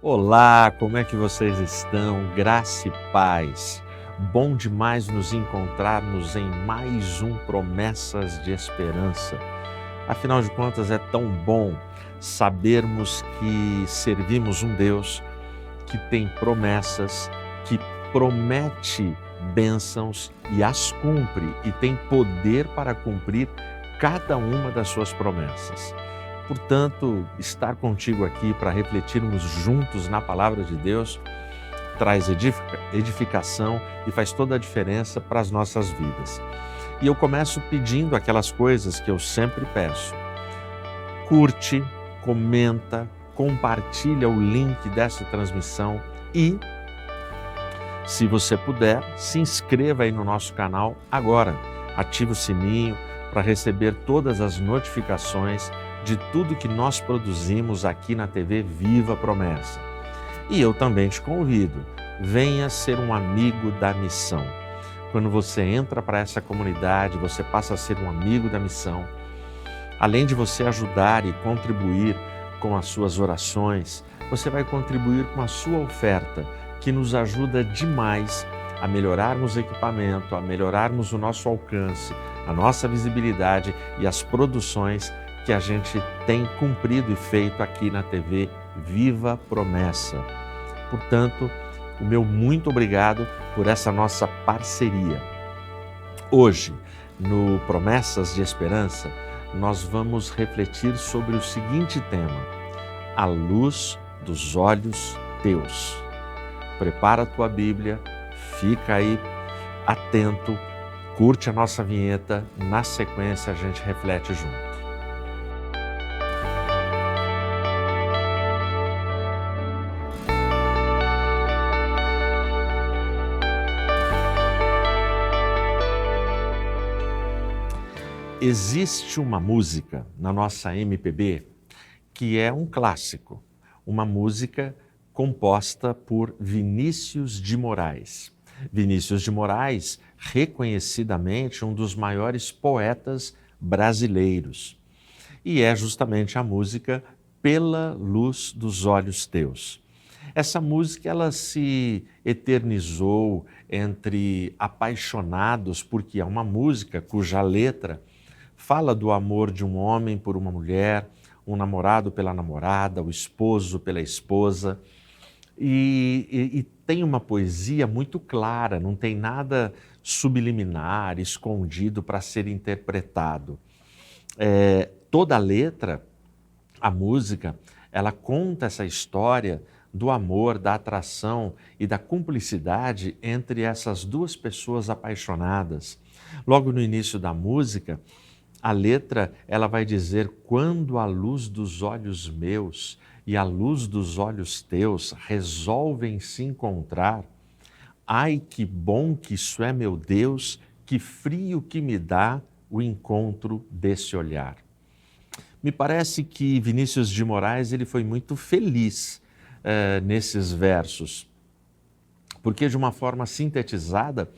Olá, como é que vocês estão? Graça e paz. Bom demais nos encontrarmos em mais um Promessas de Esperança. Afinal de contas, é tão bom sabermos que servimos um Deus que tem promessas, que promete bênçãos e as cumpre e tem poder para cumprir cada uma das suas promessas. Portanto, estar contigo aqui para refletirmos juntos na palavra de Deus traz edificação e faz toda a diferença para as nossas vidas. E eu começo pedindo aquelas coisas que eu sempre peço. Curte, comenta, compartilha o link dessa transmissão e, se você puder, se inscreva aí no nosso canal agora. Ative o sininho para receber todas as notificações de tudo que nós produzimos aqui na TV Viva Promessa. E eu também te convido, venha ser um amigo da missão. Quando você entra para essa comunidade, você passa a ser um amigo da missão. Além de você ajudar e contribuir com as suas orações, você vai contribuir com a sua oferta, que nos ajuda demais a melhorarmos o equipamento, a melhorarmos o nosso alcance, a nossa visibilidade e as produções que a gente tem cumprido e feito aqui na TV Viva Promessa. Portanto, o meu muito obrigado por essa nossa parceria. Hoje, no Promessas de Esperança, nós vamos refletir sobre o seguinte tema: a luz dos olhos teus. Prepara a tua Bíblia, fica aí atento, curte a nossa vinheta, na sequência a gente reflete junto. Existe uma música na nossa MPB que é um clássico, uma música composta por Vinícius de Moraes. Vinícius de Moraes, reconhecidamente um dos maiores poetas brasileiros. E é justamente a música Pela Luz dos Olhos Teus. Essa música ela se eternizou entre apaixonados, porque é uma música cuja letra fala do amor de um homem por uma mulher, um namorado pela namorada, o esposo pela esposa. E tem uma poesia muito clara, não tem nada subliminar, escondido para ser interpretado. Toda a letra, a música, ela conta essa história do amor, da atração e da cumplicidade entre essas duas pessoas apaixonadas. Logo no início da música, a letra ela vai dizer: quando a luz dos olhos meus e a luz dos olhos teus resolvem se encontrar, ai que bom que isso é, meu Deus, que frio que me dá o encontro desse olhar. Me parece que Vinícius de Moraes ele foi muito feliz nesses versos, porque de uma forma sintetizada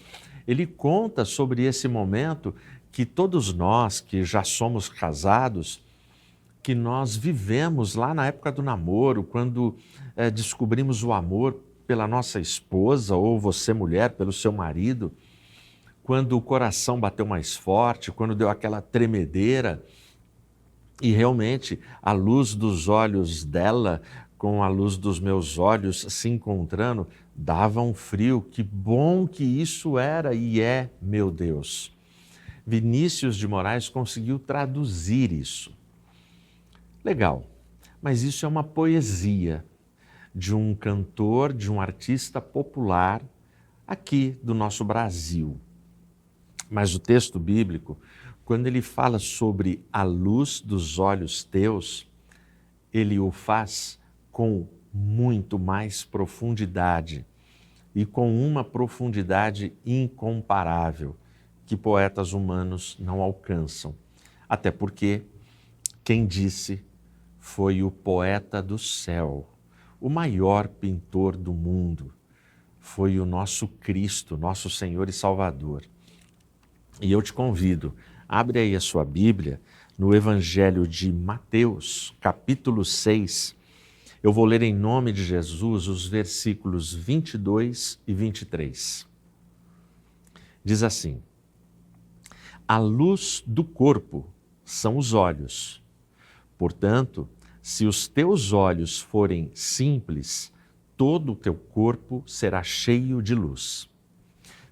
ele conta sobre esse momento que todos nós que já somos casados, que nós vivemos lá na época do namoro, quando descobrimos o amor pela nossa esposa, ou você mulher pelo seu marido, quando o coração bateu mais forte, quando deu aquela tremedeira e realmente a luz dos olhos dela com a luz dos meus olhos se encontrando, dava um frio. Que bom que isso era e é, meu Deus. Vinícius de Moraes conseguiu traduzir isso. Legal, mas isso é uma poesia de um cantor, de um artista popular aqui do nosso Brasil. Mas o texto bíblico, quando ele fala sobre a luz dos olhos teus, ele o faz com muito mais profundidade e com uma profundidade incomparável, que poetas humanos não alcançam. Até porque quem disse foi o poeta do céu, o maior pintor do mundo. Foi o nosso Cristo, nosso Senhor e Salvador. E eu te convido, abre aí a sua Bíblia no Evangelho de Mateus, capítulo 6. Eu vou ler em nome de Jesus os versículos 22 e 23. Diz assim: a luz do corpo são os olhos. Portanto, se os teus olhos forem simples, todo o teu corpo será cheio de luz.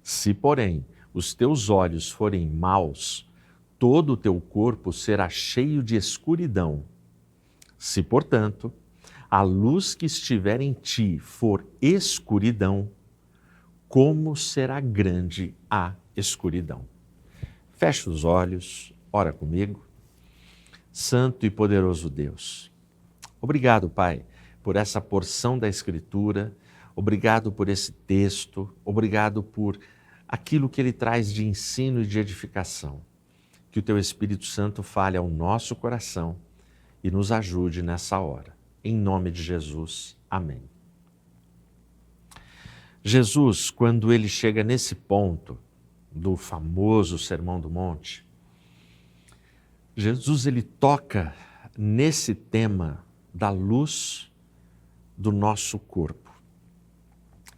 Se, porém, os teus olhos forem maus, todo o teu corpo será cheio de escuridão. Se, portanto, a luz que estiver em ti for escuridão, como será grande a escuridão? Feche os olhos, ora comigo. Santo e poderoso Deus, obrigado, Pai, por essa porção da Escritura, obrigado por esse texto, obrigado por aquilo que ele traz de ensino e de edificação. Que o Teu Espírito Santo fale ao nosso coração e nos ajude nessa hora. Em nome de Jesus, amém. Jesus, quando ele chega nesse ponto do famoso Sermão do Monte, Jesus ele toca nesse tema da luz do nosso corpo.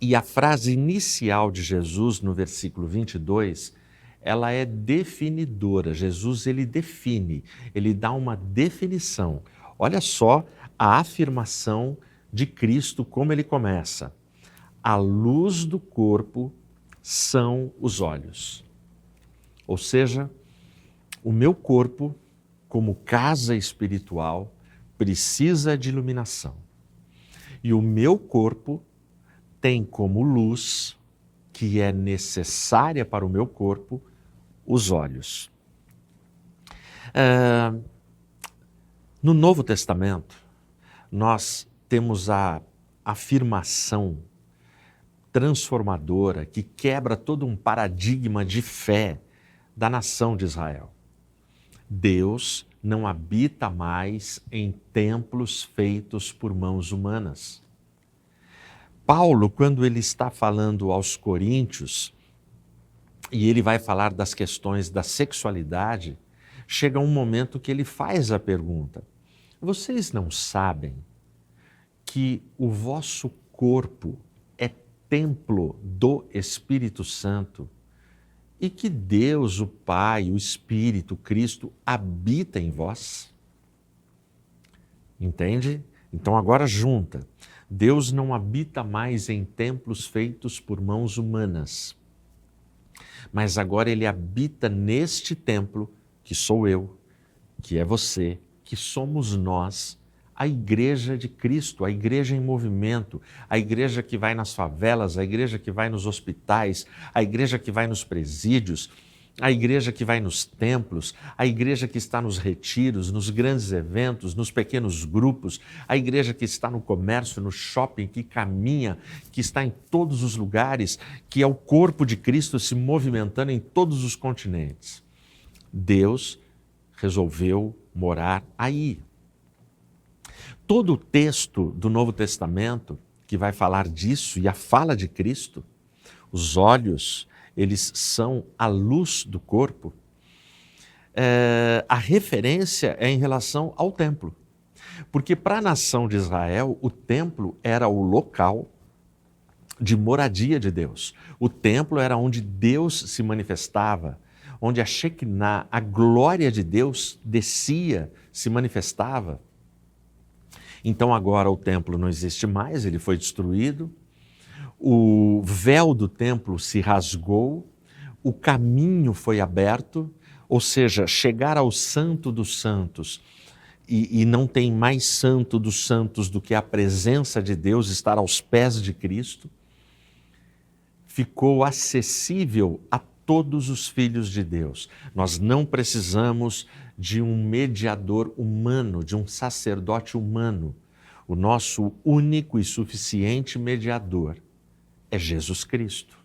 E a frase inicial de Jesus no versículo 22, ela é definidora. Jesus ele define, ele dá uma definição. Olha só a afirmação de Cristo como ele começa. A luz do corpo são os olhos. Ou seja, o meu corpo, como casa espiritual, precisa de iluminação. E o meu corpo tem como luz, que é necessária para o meu corpo, os olhos. No Novo Testamento, nós temos a afirmação transformadora que quebra todo um paradigma de fé da nação de Israel. Deus não habita mais em templos feitos por mãos humanas. Paulo, quando ele está falando aos Coríntios, e ele vai falar das questões da sexualidade, chega um momento que ele faz a pergunta: vocês não sabem que o vosso corpo é templo do Espírito Santo e que Deus, o Pai, o Espírito, Cristo, habita em vós? Entende? Então agora junta. Deus não habita mais em templos feitos por mãos humanas, mas agora Ele habita neste templo que sou eu, que é você, que somos nós, a igreja de Cristo, a igreja em movimento, a igreja que vai nas favelas, a igreja que vai nos hospitais, a igreja que vai nos presídios, a igreja que vai nos templos, a igreja que está nos retiros, nos grandes eventos, nos pequenos grupos, a igreja que está no comércio, no shopping, que caminha, que está em todos os lugares, que é o corpo de Cristo se movimentando em todos os continentes. Deus resolveu morar aí. Todo o texto do Novo Testamento que vai falar disso e a fala de Cristo, os olhos, eles são a luz do corpo, a referência é em relação ao templo. Porque para a nação de Israel, o templo era o local de moradia de Deus. O templo era onde Deus se manifestava, onde a Shekinah, a glória de Deus, descia, se manifestava. Então agora o templo não existe mais, ele foi destruído, o véu do templo se rasgou, o caminho foi aberto, ou seja, chegar ao Santo dos Santos, e não tem mais Santo dos Santos do que a presença de Deus, estar aos pés de Cristo, ficou acessível a todos os filhos de Deus. Nós não precisamos de um mediador humano, de um sacerdote humano. O nosso único e suficiente mediador é Jesus Cristo.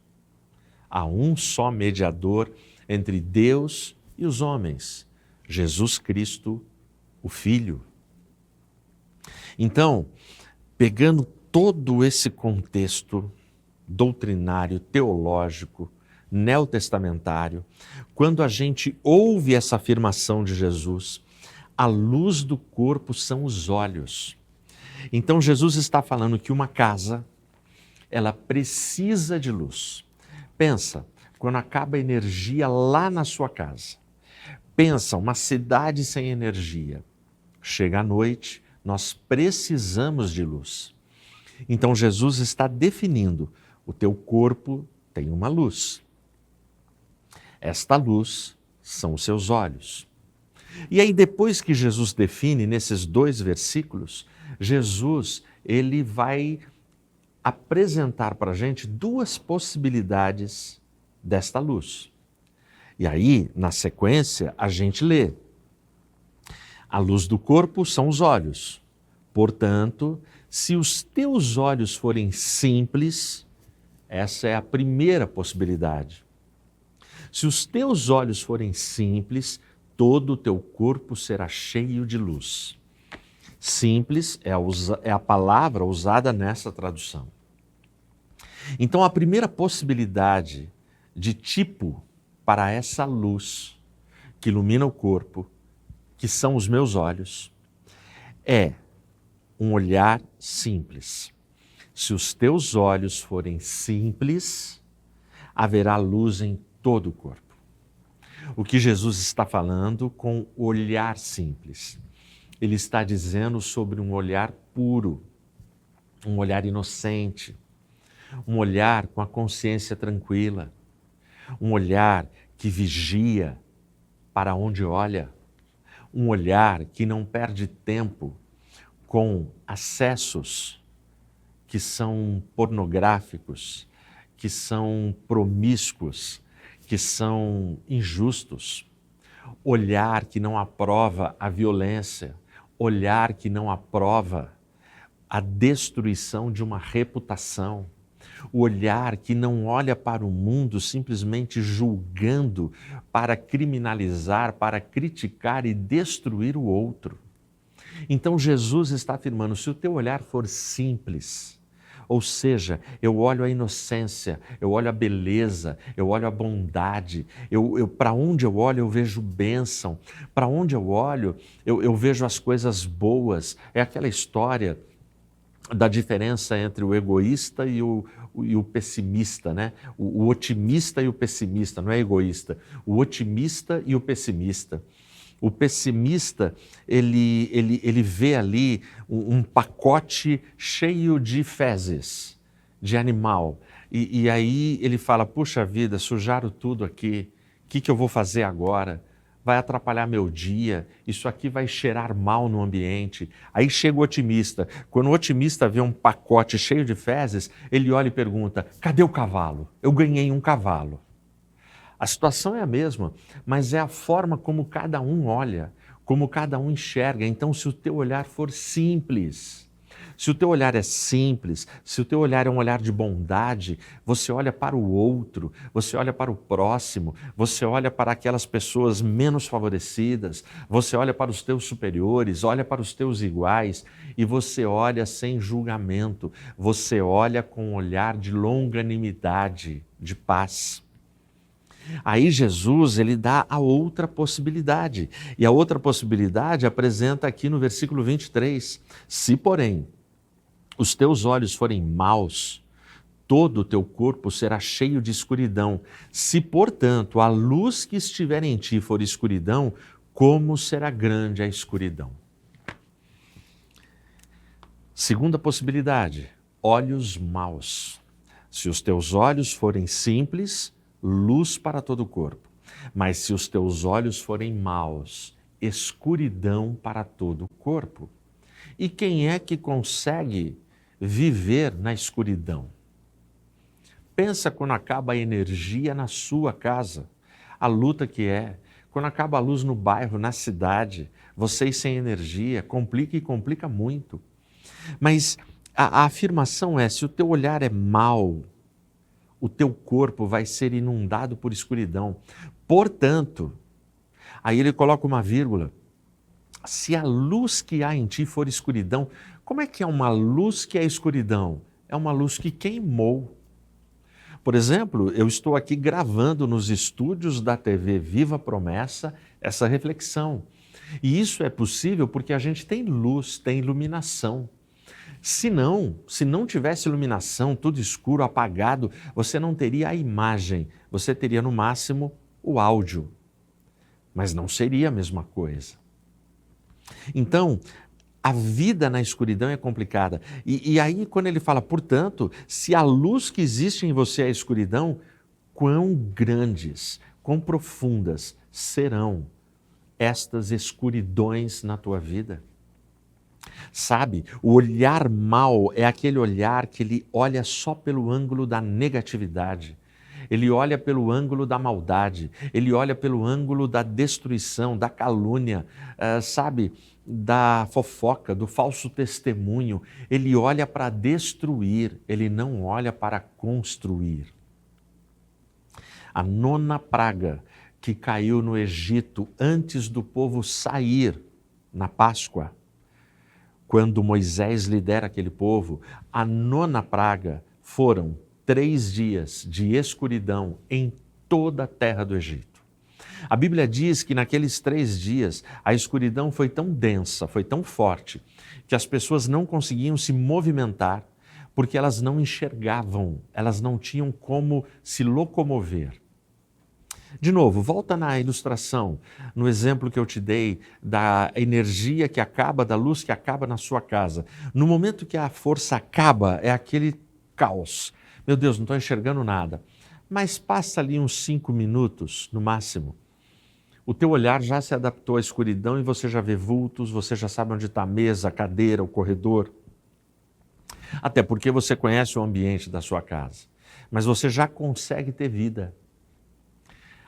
Há um só mediador entre Deus e os homens, Jesus Cristo, o Filho. Então, pegando todo esse contexto doutrinário, teológico, neotestamentário, quando a gente ouve essa afirmação de Jesus, a luz do corpo são os olhos. Então Jesus está falando que uma casa, ela precisa de luz. Pensa, quando acaba a energia lá na sua casa. Pensa, uma cidade sem energia. Chega a noite, nós precisamos de luz. Então Jesus está definindo, o teu corpo tem uma luz. Esta luz são os seus olhos. E aí depois que Jesus define nesses 2 versículos, Jesus ele vai apresentar para a gente 2 possibilidades desta luz. E aí, na sequência, a gente lê. A luz do corpo são os olhos. Portanto, se os teus olhos forem simples, essa é a primeira possibilidade. Se os teus olhos forem simples, todo o teu corpo será cheio de luz. Simples é a palavra usada nessa tradução. Então, a primeira possibilidade de tipo para essa luz que ilumina o corpo, que são os meus olhos, é um olhar simples. Se os teus olhos forem simples, haverá luz em todo o corpo. O que Jesus está falando com olhar simples? Ele está dizendo sobre um olhar puro, um olhar inocente, um olhar com a consciência tranquila, um olhar que vigia para onde olha, um olhar que não perde tempo com acessos que são pornográficos, que são promíscuos, que são injustos. Olhar que não aprova a violência, olhar que não aprova a destruição de uma reputação, o olhar que não olha para o mundo simplesmente julgando para criminalizar, para criticar e destruir o outro. Então Jesus está afirmando, se o teu olhar for simples, ou seja, eu olho a inocência, eu olho a beleza, eu olho a bondade, para onde eu olho eu vejo bênção, para onde eu olho eu vejo as coisas boas. É aquela história da diferença entre o egoísta e o pessimista, né? O otimista e o pessimista, não é egoísta, o otimista e o pessimista. O pessimista, ele vê ali um pacote cheio de fezes, de animal. E aí ele fala, puxa vida, sujaram tudo aqui, o que eu vou fazer agora? Vai atrapalhar meu dia, isso aqui vai cheirar mal no ambiente. Aí chega o otimista. Quando o otimista vê um pacote cheio de fezes, ele olha e pergunta, cadê o cavalo? Eu ganhei um cavalo. A situação é a mesma, mas é a forma como cada um olha, como cada um enxerga. Então, se o teu olhar for simples, se o teu olhar é simples, se o teu olhar é um olhar de bondade, você olha para o outro, você olha para o próximo, você olha para aquelas pessoas menos favorecidas, você olha para os teus superiores, olha para os teus iguais e você olha sem julgamento, você olha com um olhar de longanimidade, de paz. Aí Jesus, ele dá a outra possibilidade. E a outra possibilidade apresenta aqui no versículo 23. Se, porém, os teus olhos forem maus, todo o teu corpo será cheio de escuridão. Se, portanto, a luz que estiver em ti for escuridão, como será grande a escuridão? Segunda possibilidade, olhos maus. Se os teus olhos forem simples, luz para todo o corpo. Mas se os teus olhos forem maus, escuridão para todo o corpo. E quem é que consegue viver na escuridão? Pensa quando acaba a energia na sua casa, a luta que é. Quando acaba a luz no bairro, na cidade, vocês sem energia, complica e complica muito. Mas a afirmação é, se o teu olhar é mau, o teu corpo vai ser inundado por escuridão. Portanto, aí ele coloca uma vírgula, se a luz que há em ti for escuridão, como é que é uma luz que é escuridão? É uma luz que queimou. Por exemplo, eu estou aqui gravando nos estúdios da TV Viva Promessa essa reflexão. E isso é possível porque a gente tem luz, tem iluminação. Se não tivesse iluminação, tudo escuro, apagado, você não teria a imagem, você teria no máximo o áudio, mas não seria a mesma coisa. Então, a vida na escuridão é complicada. E aí, quando ele fala, portanto, se a luz que existe em você é a escuridão, quão grandes, quão profundas serão estas escuridões na tua vida? Sabe, o olhar mau é aquele olhar que ele olha só pelo ângulo da negatividade. Ele olha pelo ângulo da maldade, ele olha pelo ângulo da destruição, da calúnia, sabe, da fofoca, do falso testemunho. Ele olha para destruir, ele não olha para construir. A 9ª praga que caiu no Egito antes do povo sair na Páscoa, quando Moisés lidera aquele povo, a 9ª praga foram 3 dias de escuridão em toda a terra do Egito. A Bíblia diz que naqueles 3 dias a escuridão foi tão densa, foi tão forte, que as pessoas não conseguiam se movimentar porque elas não enxergavam, elas não tinham como se locomover. De novo, volta na ilustração, no exemplo que eu te dei da energia que acaba, da luz que acaba na sua casa. No momento que a força acaba, é aquele caos. Meu Deus, não estou enxergando nada. Mas passa ali uns 5 minutos, no máximo. O teu olhar já se adaptou à escuridão e você já vê vultos, você já sabe onde está a mesa, a cadeira, o corredor. Até porque você conhece o ambiente da sua casa. Mas você já consegue ter vida.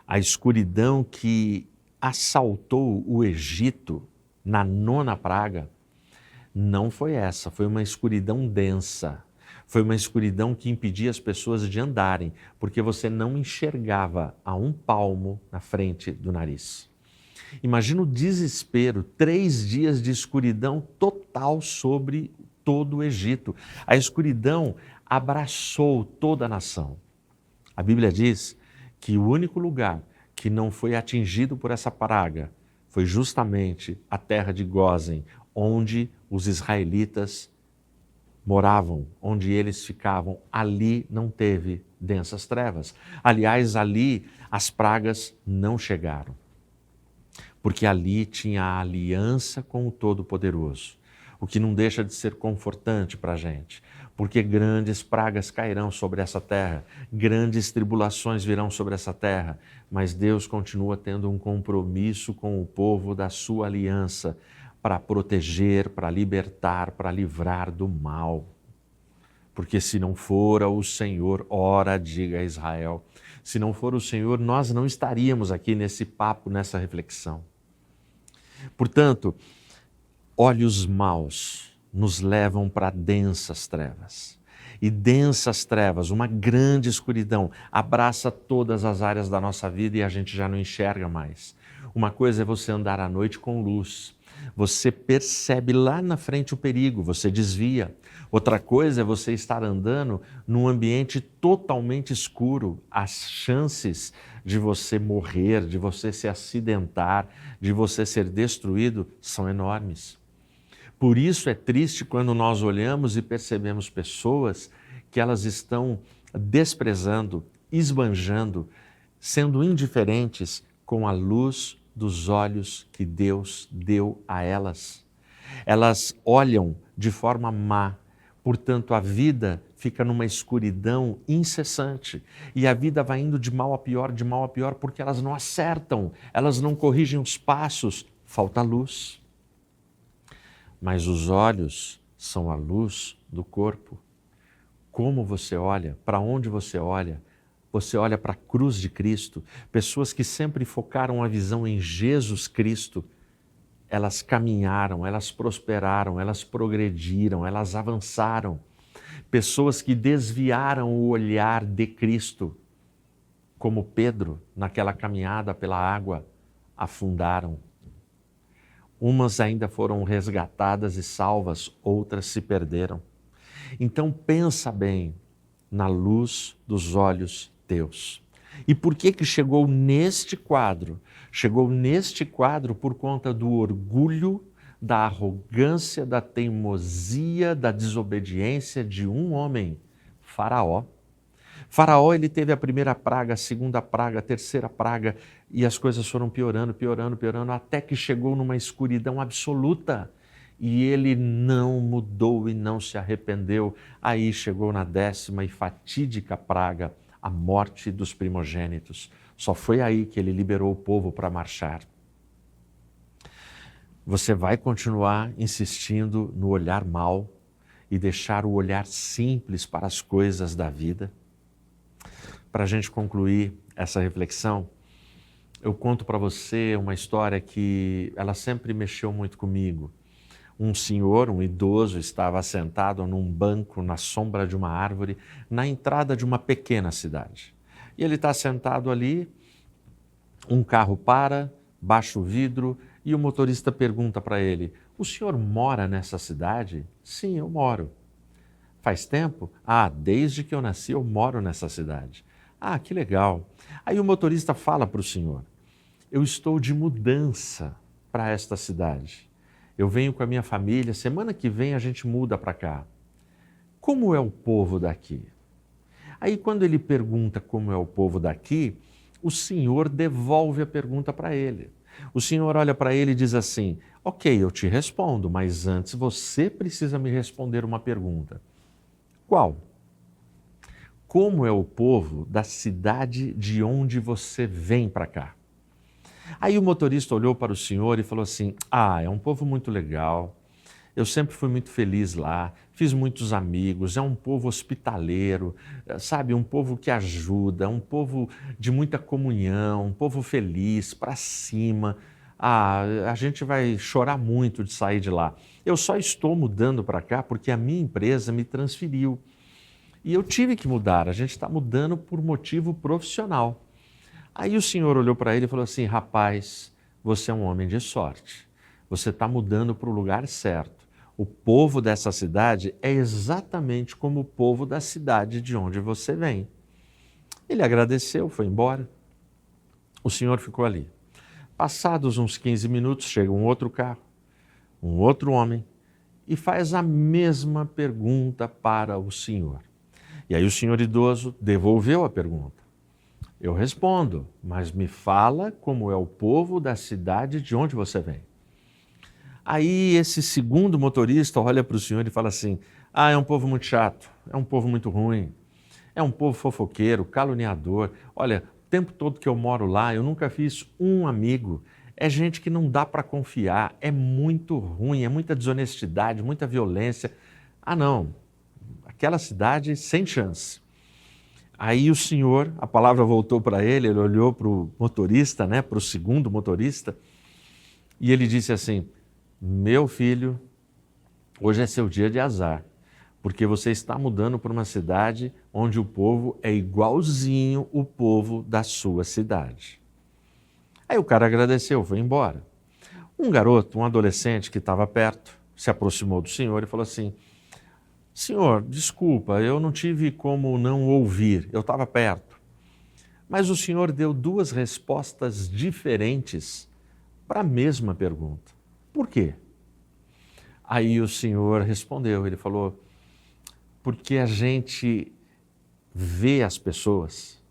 A escuridão que assaltou o Egito na 9ª praga não foi essa, foi uma escuridão densa. Foi uma escuridão que impedia as pessoas de andarem, porque você não enxergava a 1 palmo na frente do nariz. Imagina o desespero, 3 dias de escuridão total sobre todo o Egito. A escuridão abraçou toda a nação. A Bíblia diz que o único lugar que não foi atingido por essa praga foi justamente a terra de Gósen, onde os israelitas moravam, onde eles ficavam. Ali não teve densas trevas. Aliás, ali as pragas não chegaram, porque ali tinha a aliança com o Todo-Poderoso, o que não deixa de ser confortante para a gente, porque grandes pragas cairão sobre essa terra, grandes tribulações virão sobre essa terra, mas Deus continua tendo um compromisso com o povo da sua aliança para proteger, para libertar, para livrar do mal. Porque se não fora o Senhor, ora, diga a Israel, se não for o Senhor, nós não estaríamos aqui nesse papo, nessa reflexão. Portanto, olhos maus nos levam para densas trevas. E densas trevas, uma grande escuridão, abraça todas as áreas da nossa vida e a gente já não enxerga mais. Uma coisa é você andar à noite com luz. Você percebe lá na frente o perigo, você desvia. Outra coisa é você estar andando num ambiente totalmente escuro. As chances de você morrer, de você se acidentar, de você ser destruído são enormes. Por isso é triste quando nós olhamos e percebemos pessoas que elas estão desprezando, esbanjando, sendo indiferentes com a luz dos olhos que Deus deu a elas. Elas olham de forma má, portanto a vida fica numa escuridão incessante e a vida vai indo de mal a pior, porque elas não acertam, elas não corrigem os passos, falta luz. Mas os olhos são a luz do corpo. Como você olha, para onde você olha para a cruz de Cristo. Pessoas que sempre focaram a visão em Jesus Cristo, elas caminharam, elas prosperaram, elas progrediram, elas avançaram. Pessoas que desviaram o olhar de Cristo, como Pedro, naquela caminhada pela água, afundaram. Umas ainda foram resgatadas e salvas, outras se perderam. Então pensa bem na luz dos olhos teus. E por que chegou neste quadro? Chegou neste quadro por conta do orgulho da arrogância, da teimosia, da desobediência de um homem, Faraó. Faraó, ele teve a primeira praga, a segunda praga, a terceira praga, e as coisas foram piorando, piorando, piorando, até que chegou numa escuridão absoluta. E ele não mudou e não se arrependeu. Aí chegou na 10ª e fatídica praga, a morte dos primogênitos. Só foi aí que ele liberou o povo para marchar. Você vai continuar insistindo no olhar mau e deixar o olhar simples para as coisas da vida? Para a gente concluir essa reflexão, eu conto para você uma história que ela sempre mexeu muito comigo. Um senhor, um idoso, estava sentado num banco na sombra de uma árvore na entrada de uma pequena cidade. E ele está sentado ali, um carro para, baixa o vidro e o motorista pergunta para ele: "O senhor mora nessa cidade?" "Sim, eu moro." "Faz tempo?" "Ah, desde que eu nasci eu moro nessa cidade." "Ah, que legal." Aí o motorista fala para o senhor: "Eu estou de mudança para esta cidade. Eu venho com a minha família, semana que vem a gente muda para cá. Como é o povo daqui?" Aí quando ele pergunta como é o povo daqui, o senhor devolve a pergunta para ele. O senhor olha para ele e diz assim: "Ok, eu te respondo, mas antes você precisa me responder uma pergunta." "Qual?" "Como é o povo da cidade de onde você vem para cá?" Aí o motorista olhou para o senhor e falou assim: "Ah, é um povo muito legal. Eu sempre fui muito feliz lá, fiz muitos amigos, é um povo hospitaleiro, sabe, um povo que ajuda, um povo de muita comunhão, um povo feliz, para cima. Ah, a gente vai chorar muito de sair de lá. Eu só estou mudando para cá porque a minha empresa me transferiu. E eu tive que mudar, a gente está mudando por motivo profissional." Aí o senhor olhou para ele e falou assim: "Rapaz, você é um homem de sorte. Você está mudando para o lugar certo. O povo dessa cidade é exatamente como o povo da cidade de onde você vem." Ele agradeceu, foi embora. O senhor ficou ali. Passados uns 15 minutos, chega um outro carro, um outro homem, e faz a mesma pergunta para o senhor. E aí o senhor idoso devolveu a pergunta. "Eu respondo, mas me fala como é o povo da cidade de onde você vem." Aí esse segundo motorista olha para o senhor e fala assim: "Ah, é um povo muito chato, é um povo muito ruim, é um povo fofoqueiro, caluniador. Olha, o tempo todo que eu moro lá, eu nunca fiz um amigo. É gente que não dá para confiar, é muito ruim, é muita desonestidade, muita violência. Ah, não, aquela cidade sem chance." Aí o senhor, a palavra voltou para ele olhou para o motorista, né, para o segundo motorista, e ele disse assim: "Meu filho, hoje é seu dia de azar, porque você está mudando para uma cidade onde o povo é igualzinho o povo da sua cidade." Aí o cara agradeceu, foi embora. Um garoto, um adolescente que estava perto, se aproximou do senhor e falou assim: "Senhor, desculpa, eu não tive como não ouvir, eu estava perto. Mas o senhor deu duas respostas diferentes para a mesma pergunta. Por quê?" Aí o senhor respondeu, ele falou: "Porque a gente vê as pessoas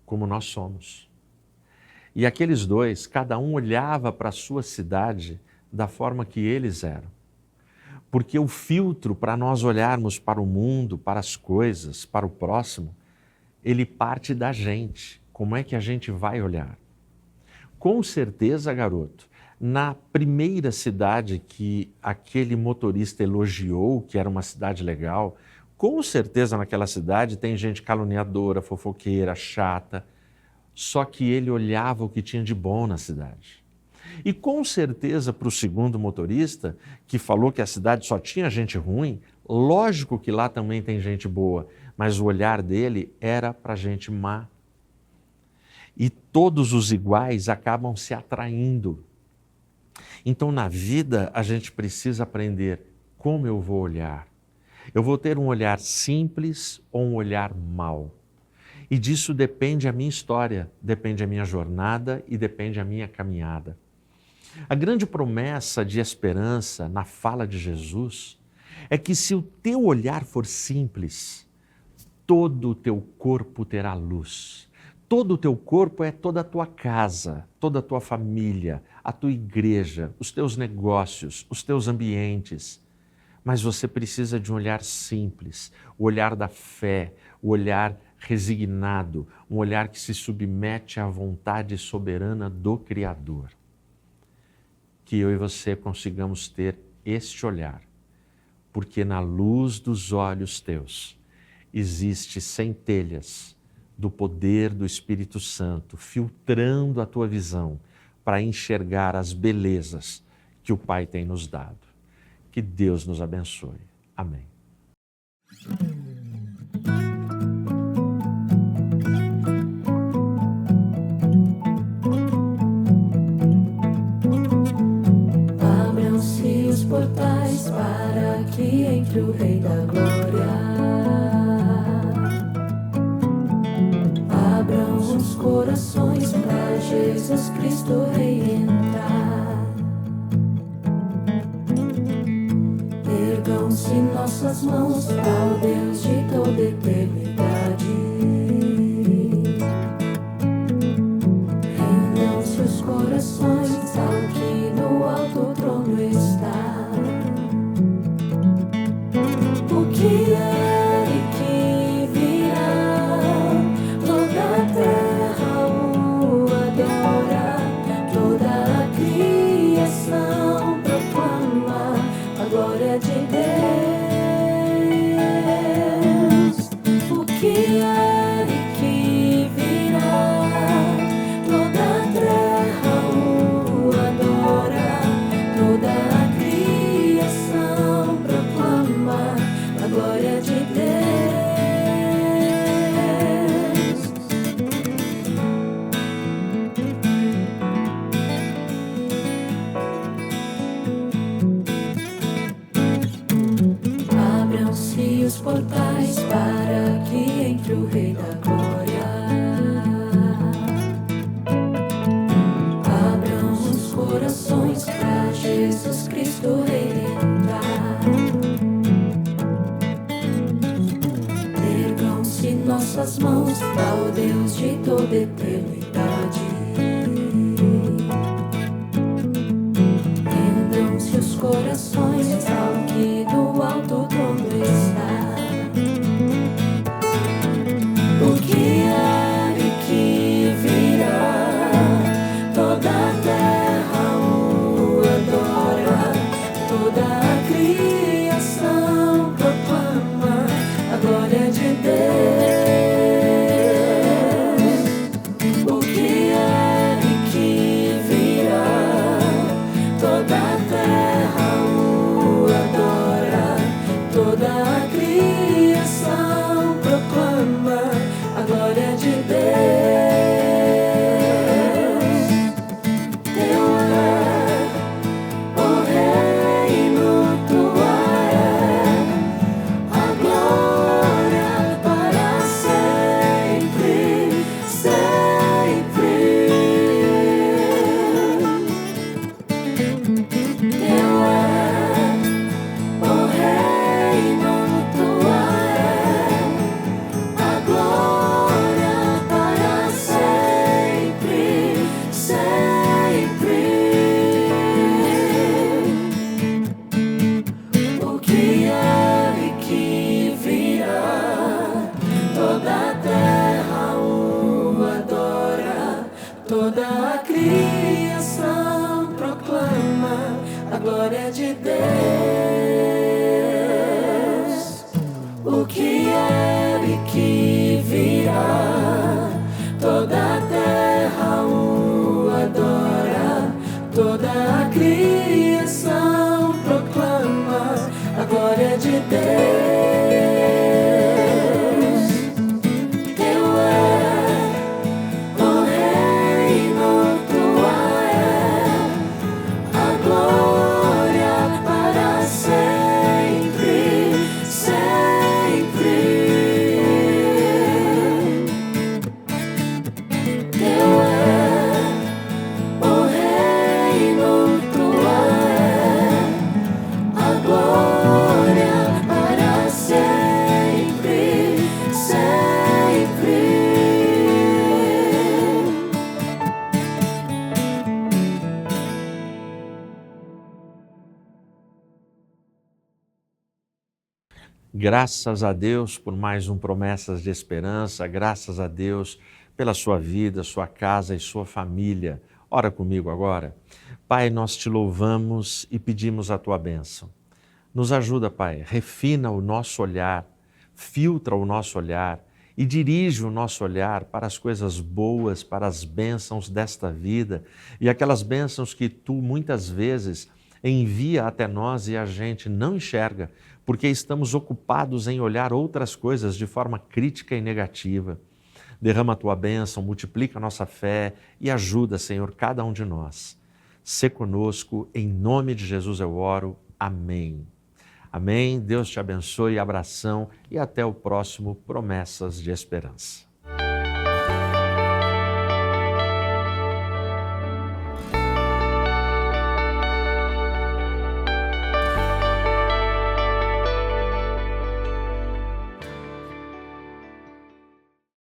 como nós somos." E aqueles dois, cada um olhava para a sua cidade da forma que eles eram. Porque o filtro para nós olharmos para o mundo, para as coisas, para o próximo, ele parte da gente. Como é que a gente vai olhar? Com certeza, garoto, na primeira cidade que aquele motorista elogiou, que era uma cidade legal, com certeza naquela cidade tem gente caluniadora, fofoqueira, chata, só que ele olhava o que tinha de bom na cidade. E com certeza para o segundo motorista, que falou que a cidade só tinha gente ruim, lógico que lá também tem gente boa, mas o olhar dele era para gente má. E todos os iguais acabam se atraindo. Então na vida a gente precisa aprender como eu vou olhar. Eu vou ter um olhar simples ou um olhar mau? E disso depende a minha história, depende a minha jornada e depende a minha caminhada. A grande promessa de esperança na fala de Jesus é que se o teu olhar for simples, todo o teu corpo terá luz. Todo o teu corpo é toda a tua casa, toda a tua família, a tua igreja, os teus negócios, os teus ambientes. Mas você precisa de um olhar simples, o olhar da fé, o olhar resignado, um olhar que se submete à vontade soberana do Criador. Que eu e você consigamos ter este olhar, porque na luz dos olhos teus existe centelhas do poder do Espírito Santo filtrando a tua visão para enxergar as belezas que o Pai tem nos dado. Que Deus nos abençoe. Amém. Abram-se os portais para que entre o Rei da Glória. Abram os corações para Jesus Cristo Rei entrar. Ergam-se nossas mãos ao Deus de toda eternidade. Rendam-se os corações ao que no alto trono está. O que é e que virá, toda a terra o adora, toda a criação proclama a glória de Deus. O que é e que virá, toda a terra o adora, toda a criação proclama a glória de Deus. Abram-se os portais para que entre o Rei da Glória. Abram os corações para Jesus Cristo Rei entrar. Ergam-se nossas mãos ao Deus de toda eternidade. Rendam-se os corações ao que do alto trono está. O que é e que virá, toda a terra o adora, toda a criação proclama a glória de Deus. O que é e que virá, toda a terra o adora, toda a criação proclama a glória de Deus. Teu é o reino, tua é a glória para sempre, sempre. Teu é o reino, tua é a glória para sempre, sempre. O que é e que virá, toda a terra o adora, toda a criação proclama a glória de Deus. O que é e que virá, toda a terra o adora, toda a criação proclama a glória de Deus. Teu é o reino, tua é a glória para sempre, sempre. Graças a Deus por mais um Promessas de Esperança, graças a Deus pela sua vida, sua casa e sua família. Ora comigo agora. Pai, nós te louvamos e pedimos a tua bênção. Nos ajuda, Pai, refina o nosso olhar, filtra o nosso olhar e dirige o nosso olhar para as coisas boas, para as bênçãos desta vida e aquelas bênçãos que tu muitas vezes envia até nós e a gente não enxerga, porque estamos ocupados em olhar outras coisas de forma crítica e negativa. Derrama a tua bênção, multiplica a nossa fé e ajuda, Senhor, cada um de nós. Sê conosco, em nome de Jesus eu oro. Amém. Amém. Deus te abençoe, abração e até o próximo Promessas de Esperança.